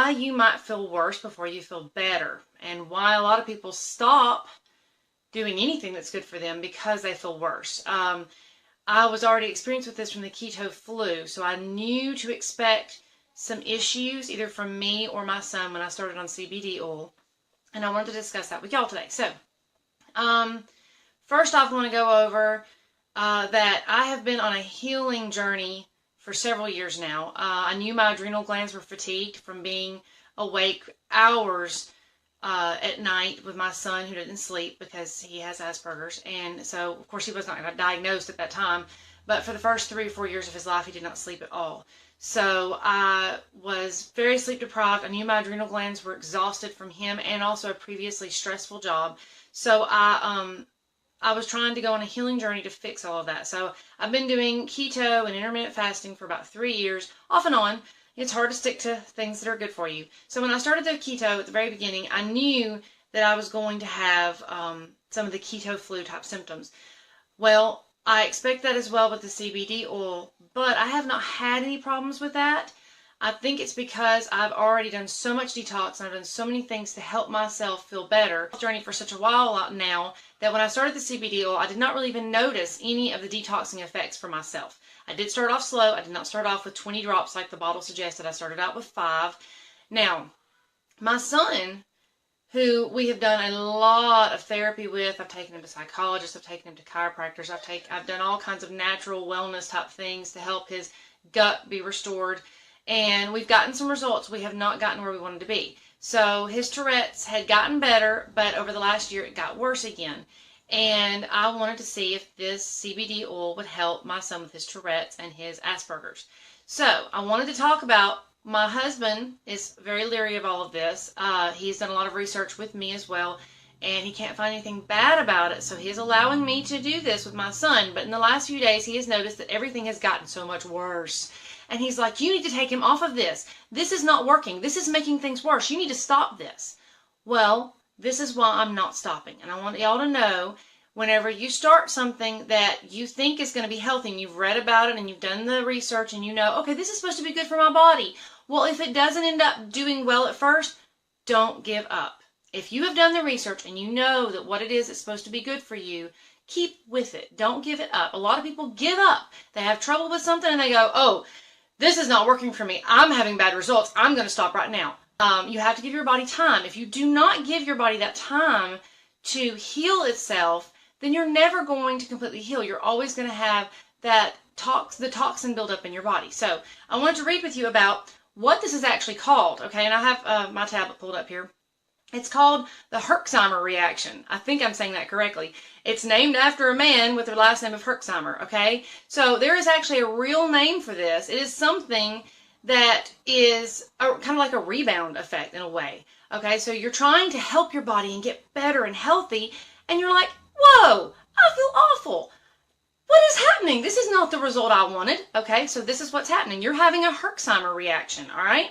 why you might feel worse before you feel better, and why a lot of people stop doing anything that's good for them because they feel worse. I was already experienced with this from the keto flu, so I knew to expect some issues either from me or my son when I started on CBD oil, and I wanted to discuss that with y'all today. So, first off, I want to go over that I have been on a healing journey for several years now. I knew my adrenal glands were fatigued from being awake hours at night with my son who didn't sleep because he has Asperger's. And so, of course, he was not diagnosed at that time. But for the first 3 or 4 years of his life, he did not sleep at all. So I was very sleep deprived. I knew my adrenal glands were exhausted from him and also a previously stressful job. So I was trying to go on a healing journey to fix all of that. So I've been doing keto and intermittent fasting for about 3 years, off and on. It's hard to stick to things that are good for you. So when I started the keto at the very beginning, I knew that I was going to have some of the keto flu type symptoms. Well, I expect that as well with the CBD oil, but I have not had any problems with that. I think it's because I've already done so much detox and I've done so many things to help myself feel better. I've journeyed for such a while now that when I started the CBD oil, I did not really even notice any of the detoxing effects for myself. I did start off slow. I did not start off with 20 drops like the bottle suggested. I started out with 5. Now, my son, who we have done a lot of therapy with, I've taken him to psychologists, I've taken him to chiropractors, I've done all kinds of natural wellness type things to help his gut be restored. And we've gotten some results. We have not gotten where we wanted to be. So his Tourette's had gotten better, but over the last year it got worse again. And I wanted to see if this CBD oil would help my son with his Tourette's and his Asperger's. So I wanted to talk about, my husband is very leery of all of this. He's done a lot of research with me as well, and he can't find anything bad about it. So he is allowing me to do this with my son. But in the last few days, he has noticed that everything has gotten so much worse. And he's like, you need to take him off of this. This is not working. This is making things worse. You need to stop this. Well, this is why I'm not stopping. And I want y'all to know, whenever you start something that you think is going to be healthy and you've read about it and you've done the research and you know, okay, this is supposed to be good for my body. Well, if it doesn't end up doing well at first, don't give up. If you have done the research and you know that what it is that's supposed to be good for you, keep with it. Don't give it up. A lot of people give up. They have trouble with something and they go, oh, this is not working for me. I'm having bad results. I'm going to stop right now. You have to give your body time. If you do not give your body that time to heal itself, then you're never going to completely heal. You're always going to have that the toxin build up in your body. So I wanted to read with you about what this is actually called. Okay, and I have my tablet pulled up here. It's called the Herxheimer reaction. I think I'm saying that correctly. It's named after a man with the last name of Herxheimer, okay? So there is actually a real name for this. It is something that is kind of like a rebound effect in a way, okay? So you're trying to help your body and get better and healthy, and you're like, whoa, I feel awful. What is happening? This is not the result I wanted, okay? So this is what's happening. You're having a Herxheimer reaction, all right?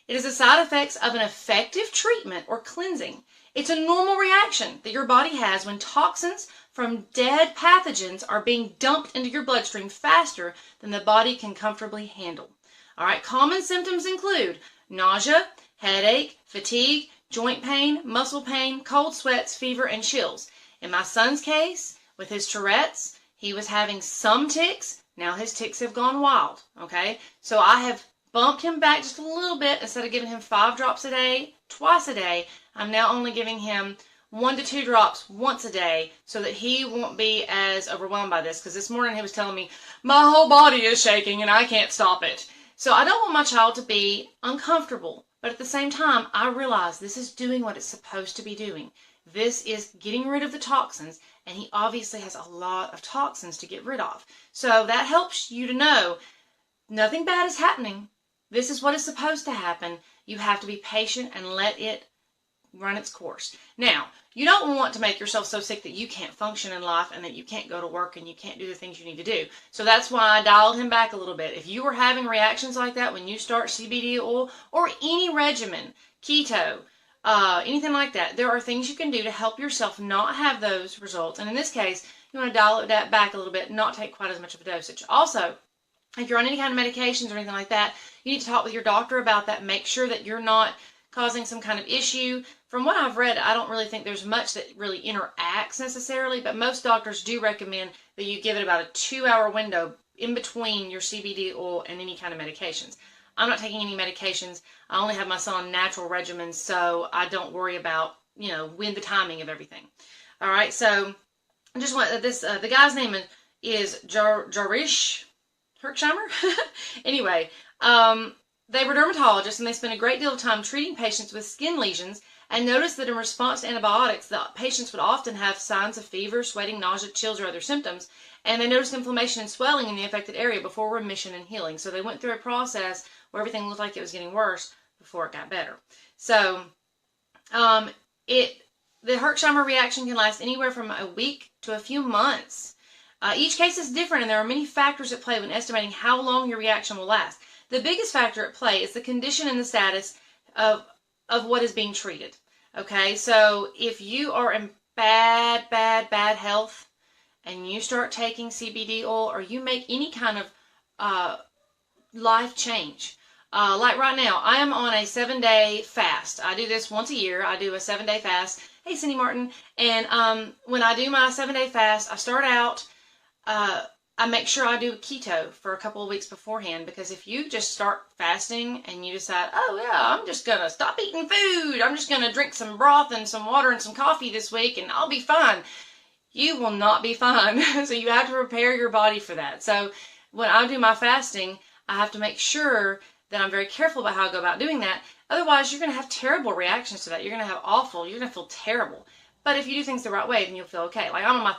It is a side effect of an effective treatment or cleansing. It's a normal reaction that your body has when toxins from dead pathogens are being dumped into your bloodstream faster than the body can comfortably handle. All right, common symptoms include nausea, headache, fatigue, joint pain, muscle pain, cold sweats, fever, and chills. In my son's case, with his Tourette's, he was having some tics. Now his tics have gone wild, okay? So I have bumped him back just a little bit. Instead of giving him 5 drops a day, twice a day, I'm now only giving him 1 to 2 drops once a day so that he won't be as overwhelmed by this. Because this morning he was telling me, my whole body is shaking and I can't stop it. So I don't want my child to be uncomfortable. But at the same time, I realize this is doing what it's supposed to be doing. This is getting rid of the toxins, and he obviously has a lot of toxins to get rid of. So that helps you to know nothing bad is happening. This is what is supposed to happen. You have to be patient and let it run its course. Now, you don't want to make yourself so sick that you can't function in life and that you can't go to work and you can't do the things you need to do. So that's why I dialed him back a little bit. If you are having reactions like that when you start CBD oil or any regimen, keto, anything like that, there are things you can do to help yourself not have those results. And in this case, you want to dial that back a little bit, not take quite as much of a dosage. Also, if you're on any kind of medications or anything like that, you need to talk with your doctor about that. Make sure that you're not causing some kind of issue. From what I've read, I don't really think there's much that really interacts necessarily, but most doctors do recommend that you give it about a 2-hour window in between your CBD oil and any kind of medications. I'm not taking any medications. I only have my son on natural regimens, so I don't worry about, when the timing of everything. All right, so I just want this, the guy's name is Jarisch-Herxheimer. Anyway, they were dermatologists, and they spent a great deal of time treating patients with skin lesions, and noticed that in response to antibiotics, the patients would often have signs of fever, sweating, nausea, chills, or other symptoms, and they noticed inflammation and swelling in the affected area before remission and healing. So they went through a process where everything looked like it was getting worse before it got better. So the Herxheimer reaction can last anywhere from a week to a few months. Each case is different, and there are many factors at play when estimating how long your reaction will last. The biggest factor at play is the condition and the status of what is being treated. Okay, so if you are in bad health and you start taking CBD oil, or you make any kind of life change, like right now, I am on a 7-day fast. I do this once a year. I do a 7-day fast. Hey, Cindy Martin. And when I do my 7-day fast, I start out, I make sure I do keto for a couple of weeks beforehand, because if you just start fasting and you decide, oh yeah, I'm just going to stop eating food, I'm just going to drink some broth and some water and some coffee this week and I'll be fine, you will not be fine. So you have to prepare your body for that. So when I do my fasting, I have to make sure that I'm very careful about how I go about doing that. Otherwise, you're going to have terrible reactions to that. You're going to have you're going to feel terrible. But if you do things the right way, then you'll feel okay. Like I'm on my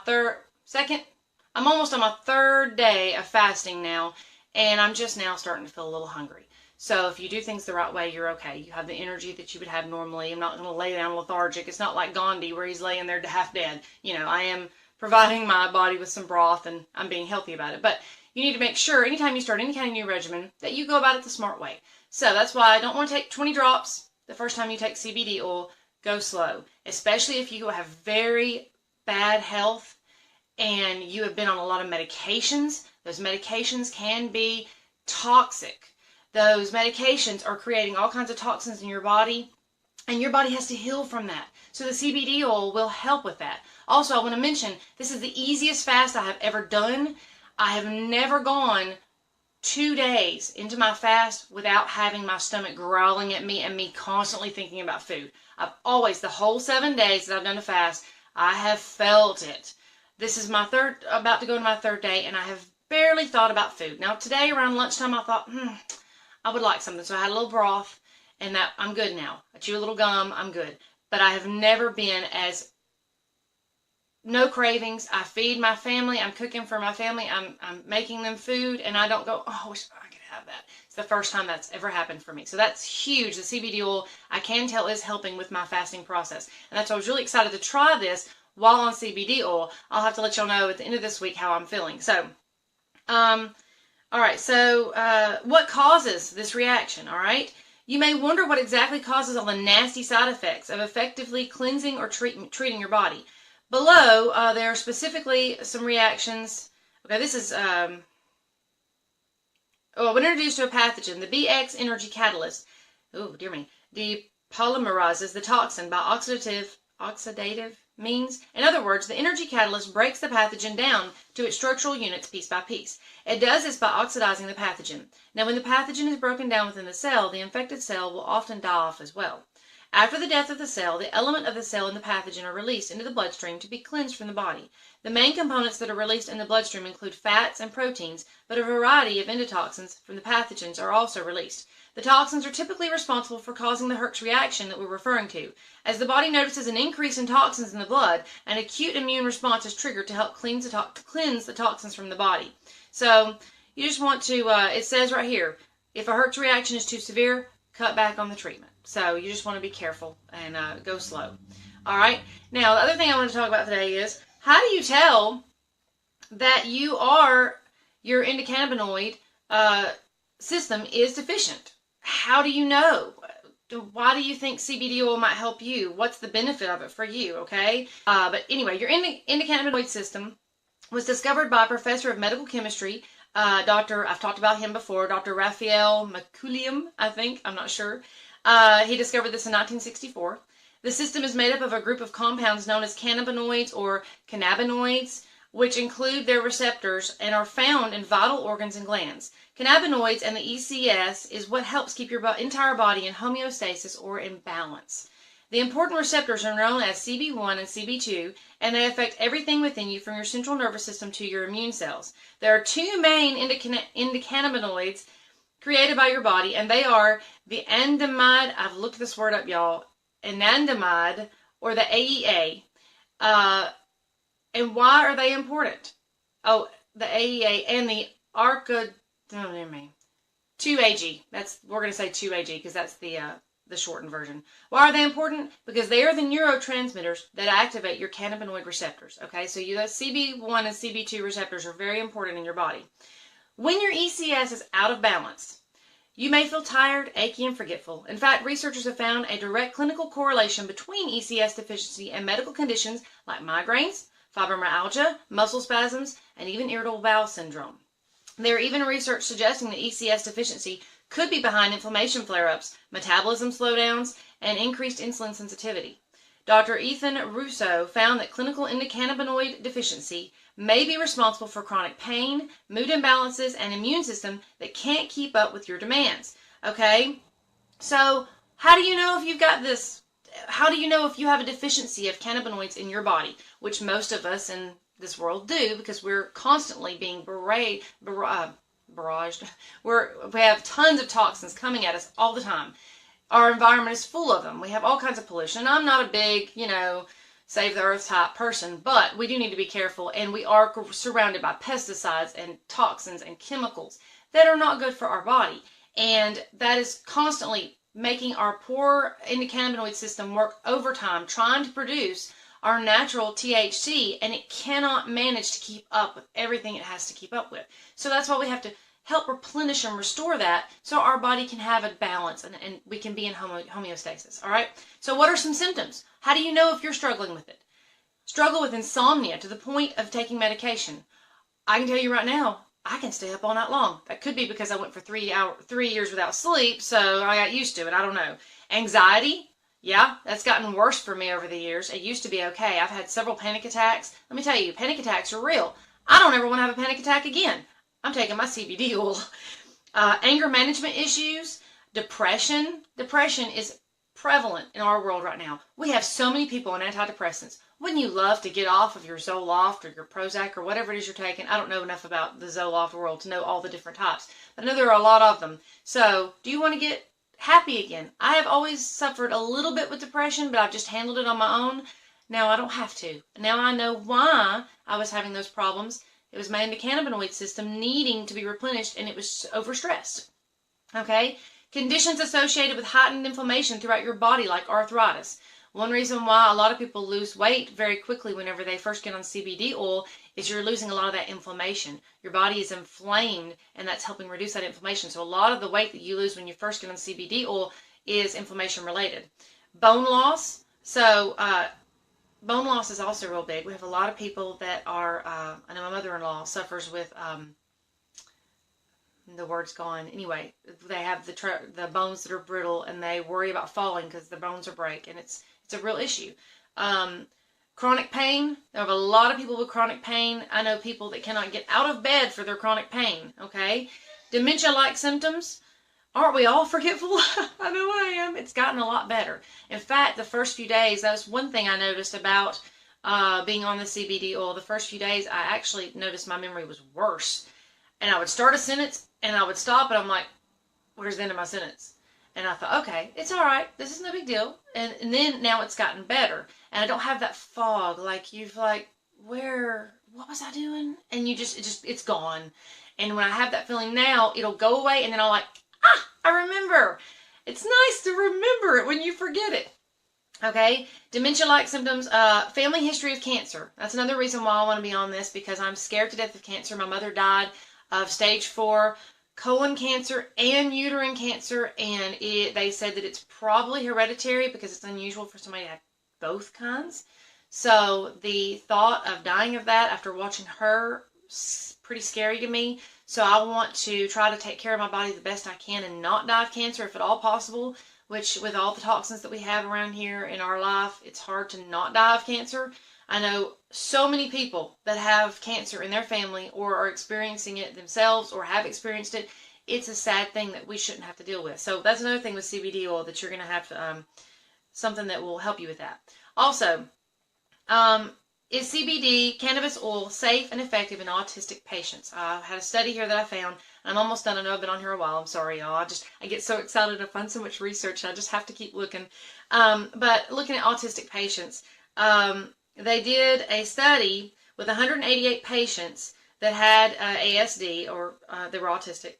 I'm almost on my 3rd day of fasting now, and I'm just now starting to feel a little hungry. So if you do things the right way, you're okay. You have the energy that you would have normally. I'm not going to lay down lethargic. It's not like Gandhi where he's laying there half dead. I am providing my body with some broth, and I'm being healthy about it. But you need to make sure anytime you start any kind of new regimen that you go about it the smart way. So that's why I don't want to take 20 drops the first time you take CBD oil. Go slow, especially if you have very bad health and you have been on a lot of medications. Those medications can be toxic. Those medications are creating all kinds of toxins in your body, and your body has to heal from that. So the CBD oil will help with that. Also, I want to mention, this is the easiest fast I have ever done. I have never gone 2 days into my fast without having my stomach growling at me and me constantly thinking about food. I've always, the whole 7 days that I've done a fast, I have felt it. This is about to go to my 3rd day, and I have barely thought about food. Now today around lunchtime, I thought, I would like something. So I had a little broth, and that I'm good now. I chew a little gum, I'm good. But I have never been no cravings. I feed my family. I'm cooking for my family. I'm making them food, and I don't go, oh, I wish I could have that. It's the first time that's ever happened for me. So that's huge. The CBD oil, I can tell, is helping with my fasting process. And that's why I was really excited to try this while on CBD oil. I'll have to let y'all know at the end of this week how I'm feeling. So, all right. So, what causes this reaction? All right. You may wonder what exactly causes all the nasty side effects of effectively cleansing or treating your body. Below, there are specifically some reactions. Okay, this is, when introduced to a pathogen, the BX energy catalyst, depolymerizes the toxin by oxidative means. In other words, the energy catalyst breaks the pathogen down to its structural units piece by piece. It does this by oxidizing the pathogen. Now, when the pathogen is broken down within the cell, the infected cell will often die off as well. After the death of the cell, the element of the cell and the pathogen are released into the bloodstream to be cleansed from the body. The main components that are released in the bloodstream include fats and proteins, but a variety of endotoxins from the pathogens are also released. The toxins are typically responsible for causing the Herx reaction that we're referring to. As the body notices an increase in toxins in the blood, an acute immune response is triggered to help cleanse the toxins from the body. So you just want to, it says right here, if a Herx reaction is too severe, cut back on the treatment. So you just want to be careful and go slow. All right. Now, the other thing I want to talk about today is, how do you tell that your endocannabinoid system is deficient? How do you know? Why do you think CBD oil might help you? What's the benefit of it for you? Okay. But anyway, your endocannabinoid system was discovered by a professor of medical chemistry I've talked about him before, Dr. Raphael Mikulium, I think, I'm not sure. He discovered this in 1964. The system is made up of a group of compounds known as cannabinoids or cannabinoids, which include their receptors and are found in vital organs and glands. Cannabinoids and the ECS is what helps keep your entire body in homeostasis or in balance. The important receptors are known as CB1 and CB2, and they affect everything within you from your central nervous system to your immune cells. There are two main endocannabinoids created by your body, and they are the anandamide, I've looked this word up, y'all, anandamide, or the AEA. And why are they important? Oh, the AEA and the 2AG. We're going to say 2AG because that's the shortened version. Why are they important? Because they are the neurotransmitters that activate your cannabinoid receptors. Okay, so those CB1 and CB2 receptors are very important in your body. When your ECS is out of balance, you may feel tired, achy, and forgetful. In fact, researchers have found a direct clinical correlation between ECS deficiency and medical conditions like migraines, fibromyalgia, muscle spasms, and even irritable bowel syndrome. There are even research suggesting that ECS deficiency could be behind inflammation flare-ups, metabolism slowdowns, and increased insulin sensitivity. Dr. Ethan Russo found that clinical endocannabinoid deficiency may be responsible for chronic pain, mood imbalances, and immune system that can't keep up with your demands. Okay? So, how do you know if you've got this? How do you know if you have a deficiency of cannabinoids in your body? Which most of us in this world do, because we're constantly being barraged. We have tons of toxins coming at us all the time. Our environment is full of them. We have all kinds of pollution. And I'm not a big, save the earth type person, but we do need to be careful, and we are surrounded by pesticides and toxins and chemicals that are not good for our body. And that is constantly making our poor endocannabinoid system work overtime trying to produce our natural THC, and it cannot manage to keep up with everything it has to keep up with. So that's why we have to help replenish and restore that so our body can have a balance and we can be in homeostasis. All right? So what are some symptoms? How do you know if you're struggling with it? Struggle with insomnia to the point of taking medication. I can tell you right now, I can stay up all night long. That could be because I went for 3 years without sleep, so I got used to it. I don't know. Anxiety. Yeah, that's gotten worse for me over the years. It used to be okay. I've had several panic attacks. Let me tell you, panic attacks are real. I don't ever want to have a panic attack again. I'm taking my CBD oil. Anger management issues, depression. Depression is prevalent in our world right now. We have so many people on antidepressants. Wouldn't you love to get off of your Zoloft or your Prozac or whatever it is you're taking? I don't know enough about the Zoloft world to know all the different types. But I know there are a lot of them. So, do you want to get happy again? I have always suffered a little bit with depression, but I've just handled it on my own. Now I don't have to. Now I know why I was having those problems. It was my endocannabinoid system needing to be replenished, and it was overstressed. Okay? Conditions associated with heightened inflammation throughout your body, like arthritis. One reason why a lot of people lose weight very quickly whenever they first get on CBD oil is you're losing a lot of that inflammation. Your body is inflamed, and that's helping reduce that inflammation. So a lot of the weight that you lose when you first get on CBD oil is inflammation related. Bone loss. So bone loss is also real big. We have a lot of people that are, I know my mother-in-law suffers with, the word's gone. Anyway, they have the bones that are brittle, and they worry about falling because the bones are break, and it's a real issue. Chronic pain. There are a lot of people with chronic pain. I know people that cannot get out of bed for their chronic pain. Okay? Dementia-like symptoms. Aren't we all forgetful? I know I am. It's gotten a lot better. In fact, the first few days, that was one thing I noticed about being on the CBD oil. The first few days, I actually noticed my memory was worse. And I would start a sentence, and I would stop, and I'm like, where's the end of my sentence? And I thought, okay, it's all right. This is no big deal. And then now it's gotten better. And I don't have that fog. Like, what was I doing? And it's gone. And when I have that feeling now, it'll go away, and then I'll I remember. It's nice to remember it when you forget it. Okay? Dementia-like symptoms. Family history of cancer. That's another reason why I want to be on this, because I'm scared to death of cancer. My mother died of stage 4 colon cancer and uterine cancer, and they said that it's probably hereditary because it's unusual for somebody to have both kinds. So the thought of dying of that after watching her pretty scary to me. So I want to try to take care of my body the best I can and not die of cancer if at all possible, which with all the toxins that we have around here in our life, it's hard to not die of cancer. I know so many people that have cancer in their family or are experiencing it themselves or have experienced it. It's a sad thing that we shouldn't have to deal with. So that's another thing with CBD oil that you're going to have to, something that will help you with that. Also, is CBD cannabis oil safe and effective in autistic patients? I had a study here that I found. I'm almost done. I know I've been on here a while. I'm sorry, y'all. I get so excited. I find so much research. I just have to keep looking. But looking at autistic patients, they did a study with 188 patients that had ASD, or they were autistic.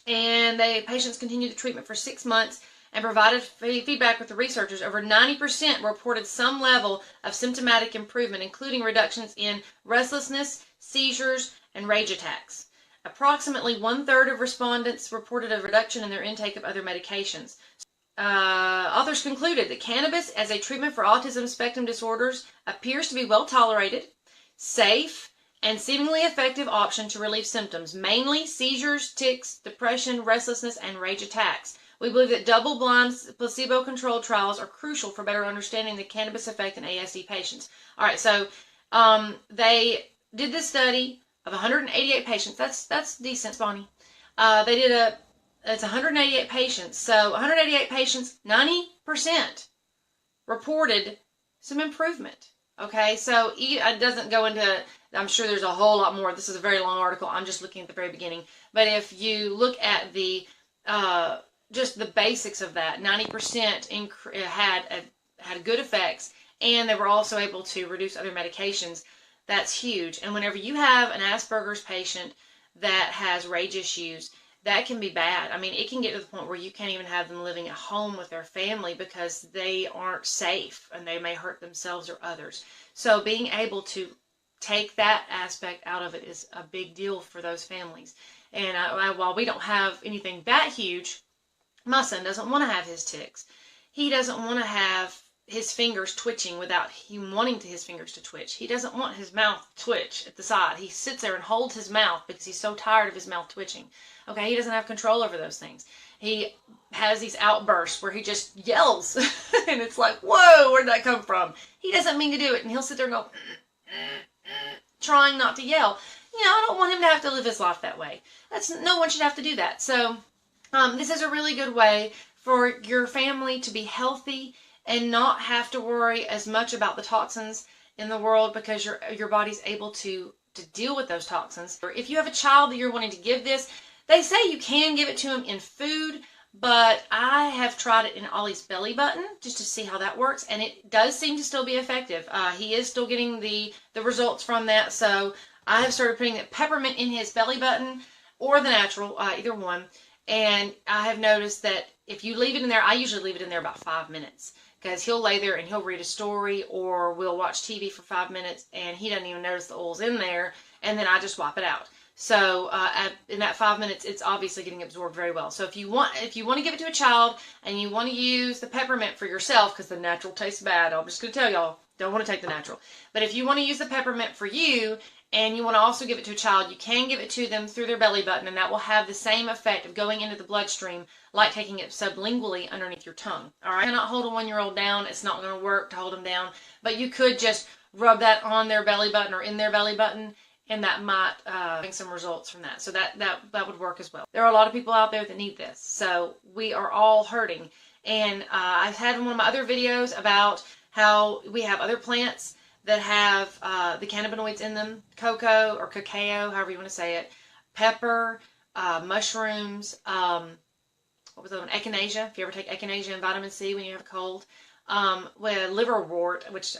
And the patients continued the treatment for 6 months and provided feedback with the researchers. Over 90% reported some level of symptomatic improvement, including reductions in restlessness, seizures, and rage attacks. Approximately 1/3 of respondents reported a reduction in their intake of other medications. Authors concluded that cannabis as a treatment for autism spectrum disorders appears to be well tolerated, safe, and seemingly effective option to relieve symptoms, mainly seizures, tics, depression, restlessness, and rage attacks. We believe that double-blind, placebo-controlled trials are crucial for better understanding the cannabis effect in ASD patients. All right, so they did this study of 188 patients. That's decent, Bonnie. It's 188 patients. So 188 patients, 90% reported some improvement. Okay, so it doesn't go into, I'm sure there's a whole lot more. This is a very long article. I'm just looking at the very beginning. But if you look at the just the basics of that, 90% had good effects, and they were also able to reduce other medications. That's huge. And whenever you have an Asperger's patient that has rage issues, that can be bad. I mean, it can get to the point where you can't even have them living at home with their family because they aren't safe and they may hurt themselves or others. So being able to take that aspect out of it is a big deal for those families. And while we don't have anything that huge, my son doesn't want to have his tics. He doesn't want to have his fingers twitching without him wanting his fingers to twitch. He doesn't want his mouth to twitch at the side. He sits there and holds his mouth because he's so tired of his mouth twitching. Okay, he doesn't have control over those things. He has these outbursts where he just yells, and it's like, whoa, where'd that come from? He doesn't mean to do it, and he'll sit there and go, trying not to yell. You know, I don't want him to have to live his life that way. No one should have to do that. So this is a really good way for your family to be healthy and not have to worry as much about the toxins in the world because your body's able to deal with those toxins. If you have a child that you're wanting to give this, they say you can give it to them in food, but I have tried it in Ollie's belly button just to see how that works, and it does seem to still be effective. He is still getting the results from that, so I have started putting the peppermint in his belly button or the natural, either one, and I have noticed that if you leave it in there, I usually leave it in there about 5 minutes because he'll lay there and he'll read a story or we'll watch TV for 5 minutes and he doesn't even notice the oil's in there, and then I just wipe it out. So in that 5 minutes, it's obviously getting absorbed very well. So if you want to give it to a child and you want to use the peppermint for yourself, because the natural tastes bad, I'm just going to tell y'all, don't want to take the natural. But if you want to use the peppermint for you and you want to also give it to a child, you can give it to them through their belly button, and that will have the same effect of going into the bloodstream like taking it sublingually underneath your tongue. All right, you cannot hold a 1-year-old down. It's not going to work to hold them down, but you could just rub that on their belly button or in their belly button, and that might bring some results from that. So that would work as well. There are a lot of people out there that need this. So we are all hurting. And I've had one of my other videos about how we have other plants that have the cannabinoids in them, cocoa or cacao, however you want to say it, pepper, mushrooms, what was that one? Echinacea, if you ever take echinacea and vitamin C when you have a cold, with liverwort, which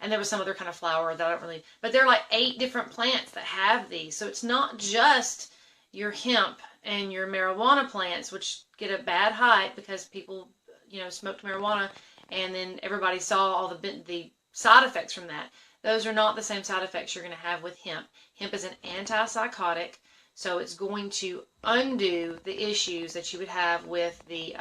and there was some other kind of flower that I don't really, but there are like 8 different plants that have these. So it's not just your hemp and your marijuana plants, which get a bad hype because people, smoked marijuana and then everybody saw all the side effects from that. Those are not the same side effects you're going to have with hemp. Hemp is an antipsychotic, so it's going to undo the issues that you would have with the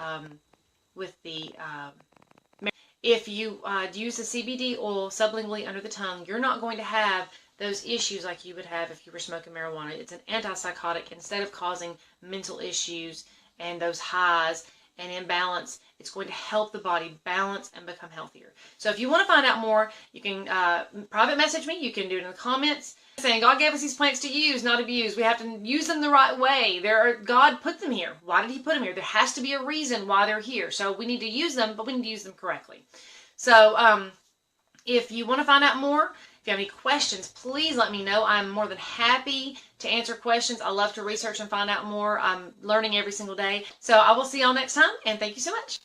if you use the CBD oil sublingually under the tongue, you're not going to have those issues like you would have if you were smoking marijuana. It's an antipsychotic. Instead of causing mental issues and those highs and imbalance, it's going to help the body balance and become healthier. So if you want to find out more, you can private message me. You can do it in the comments. Saying God gave us these plants to use, not abuse. We have to use them the right way. God put them here. Why did he put them here? There has to be a reason why they're here. So we need to use them, but we need to use them correctly. So if you want to find out more, if you have any questions, please let me know. I'm more than happy to answer questions. I love to research and find out more. I'm learning every single day. So I will see y'all next time, and thank you so much.